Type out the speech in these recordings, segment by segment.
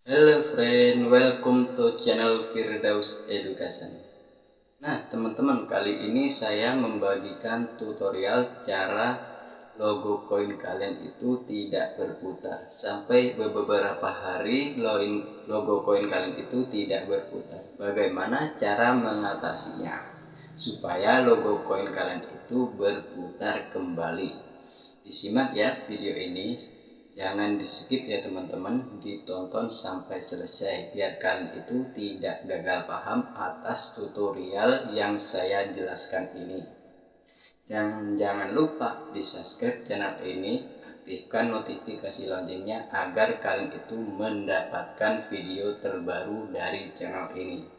Hello friend, welcome to channel Firdaus Education. Nah teman-teman, kali ini saya membagikan tutorial cara logo koin kalian itu tidak berputar. Sampai beberapa hari logo koin kalian itu tidak berputar. Bagaimana cara mengatasinya supaya logo koin kalian itu berputar kembali? Disimak ya video ini. Jangan di skip ya teman-teman, ditonton sampai selesai biar kalian itu tidak gagal paham atas tutorial yang saya jelaskan ini. Dan jangan lupa di subscribe channel ini, aktifkan notifikasi loncengnya agar kalian itu mendapatkan video terbaru dari channel ini.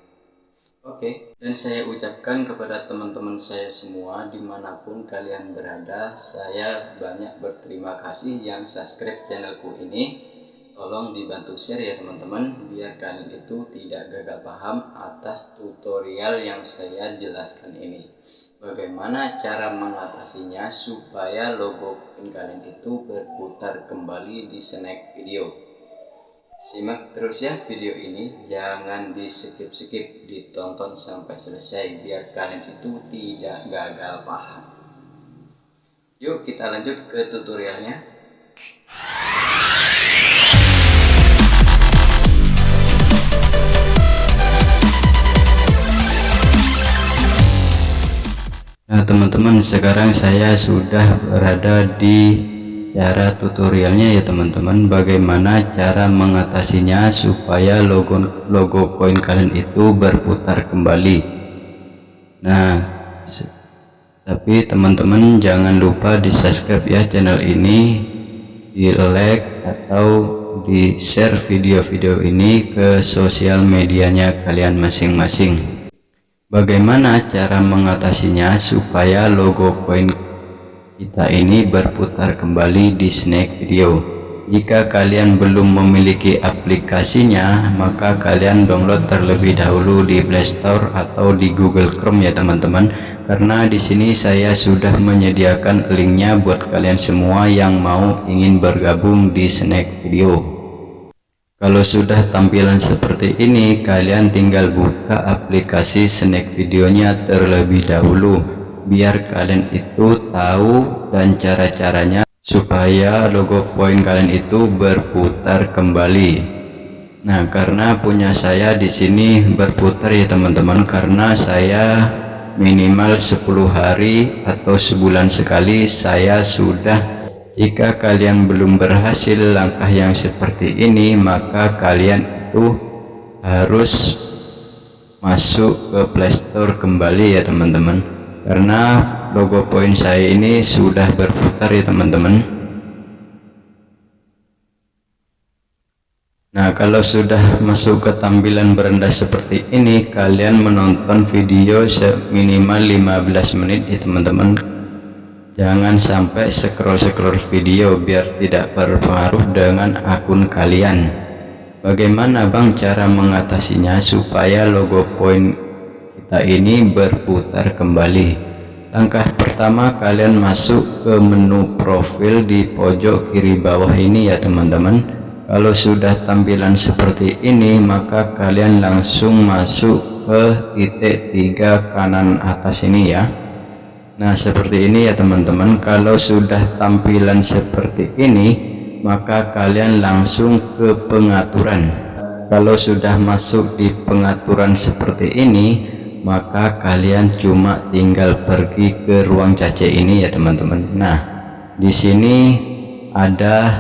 Oke, dan saya ucapkan kepada teman-teman saya semua dimanapun kalian berada, saya banyak berterima kasih yang subscribe channelku ini. Tolong dibantu share ya teman-teman, biar kalian itu tidak gagal paham atas tutorial yang saya jelaskan ini. Bagaimana cara mengatasinya supaya logo kalian itu berputar kembali di snack video. Simak terus ya video ini, jangan di skip-skip, ditonton sampai selesai biar kalian itu tidak gagal paham. Yuk kita lanjut ke tutorialnya. Nah teman-teman, sekarang saya sudah berada di cara tutorialnya ya teman-teman, bagaimana cara mengatasinya supaya logo koin kalian itu berputar kembali. Nah tapi teman-teman jangan lupa di subscribe ya channel ini, di like atau di share video-video ini ke sosial medianya kalian masing-masing. Bagaimana cara mengatasinya supaya logo koin kita ini berputar kembali di snack video? Jika kalian belum memiliki aplikasinya, maka kalian download terlebih dahulu di Play Store atau di Google Chrome ya teman-teman, karena di sini saya sudah menyediakan linknya buat kalian semua yang ingin bergabung di snack video. Kalau sudah tampilan seperti ini, kalian tinggal buka aplikasi snack videonya terlebih dahulu, biar kalian itu tahu dan cara-caranya supaya logo koin kalian itu berputar kembali. Nah, karena punya saya di sini berputar ya teman-teman, karena saya minimal 10 hari atau sebulan sekali saya sudah. Jika kalian belum berhasil langkah yang seperti ini, maka kalian itu harus masuk ke Play Store kembali ya teman-teman, karena logo koin saya ini sudah berputar ya teman-teman. Nah, kalau sudah masuk ke tampilan berendah seperti ini, kalian menonton video minimal 15 menit ya teman-teman. Jangan sampai scroll video biar tidak berpengaruh dengan akun kalian. Bagaimana bang cara mengatasinya supaya logo koin kita ini berputar kembali? Langkah pertama, kalian masuk ke menu profil di pojok kiri bawah ini ya teman-teman. Kalau sudah tampilan seperti ini, maka kalian langsung masuk ke titik 3 kanan atas ini ya. Nah seperti ini ya teman-teman. Kalau sudah tampilan seperti ini, maka kalian langsung ke pengaturan. Kalau sudah masuk di pengaturan seperti ini, maka kalian cuma tinggal pergi ke ruang cache ini ya teman-teman. Nah di sini ada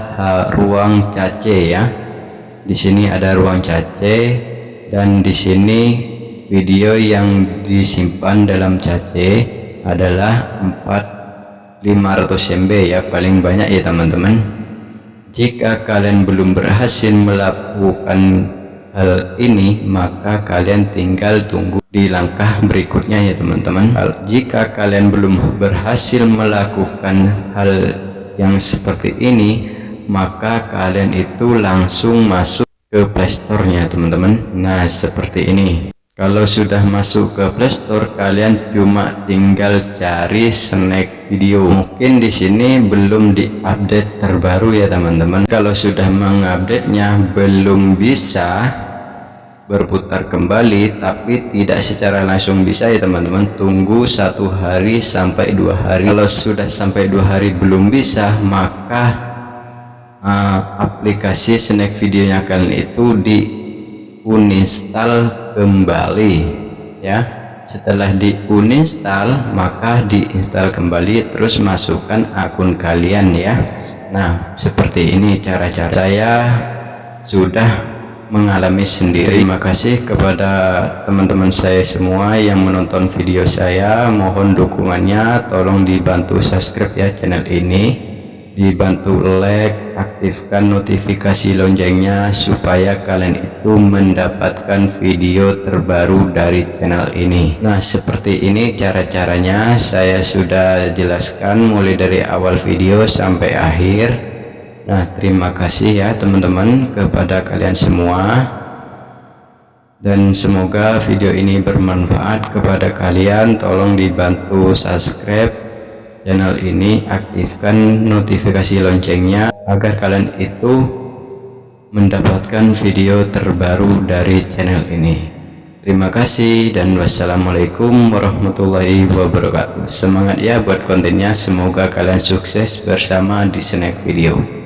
ruang cache ya. Di sini ada ruang cache, dan di sini video yang disimpan dalam cache adalah 500 MB ya, paling banyak ya teman-teman. Jika kalian belum berhasil melakukan hal ini, maka kalian tinggal tunggu di langkah berikutnya ya teman-teman. Jika kalian belum berhasil melakukan hal yang seperti ini, maka kalian itu langsung masuk ke Play Store nya teman-teman. Nah seperti ini. Kalau sudah masuk ke Play Store, kalian cuma tinggal cari Snack Video. Mungkin di sini belum diupdate terbaru ya teman-teman. Kalau sudah mengupdate-nya belum bisa berputar kembali, tapi tidak secara langsung bisa ya teman-teman. Tunggu 1 hari sampai 2 hari. Kalau sudah sampai 2 hari belum bisa, maka aplikasi Snack Videonya kalian itu uninstall kembali ya. Setelah uninstall, maka diinstal kembali, terus masukkan akun kalian ya. Nah, seperti ini cara-cara saya sudah mengalami sendiri. Terima kasih kepada teman-teman saya semua yang menonton video saya. Mohon dukungannya, tolong dibantu subscribe ya channel ini, dibantu like, aktifkan notifikasi loncengnya supaya kalian itu mendapatkan video terbaru dari channel ini. Nah, seperti ini cara-caranya saya sudah jelaskan mulai dari awal video sampai akhir. Nah, terima kasih ya teman-teman kepada kalian semua, dan semoga video ini bermanfaat kepada kalian. Tolong dibantu subscribe channel ini, aktifkan notifikasi loncengnya agar kalian itu mendapatkan video terbaru dari channel ini. Terima kasih dan wassalamualaikum warahmatullahi wabarakatuh. Semangat ya buat kontennya, semoga kalian sukses bersama di Snack Video.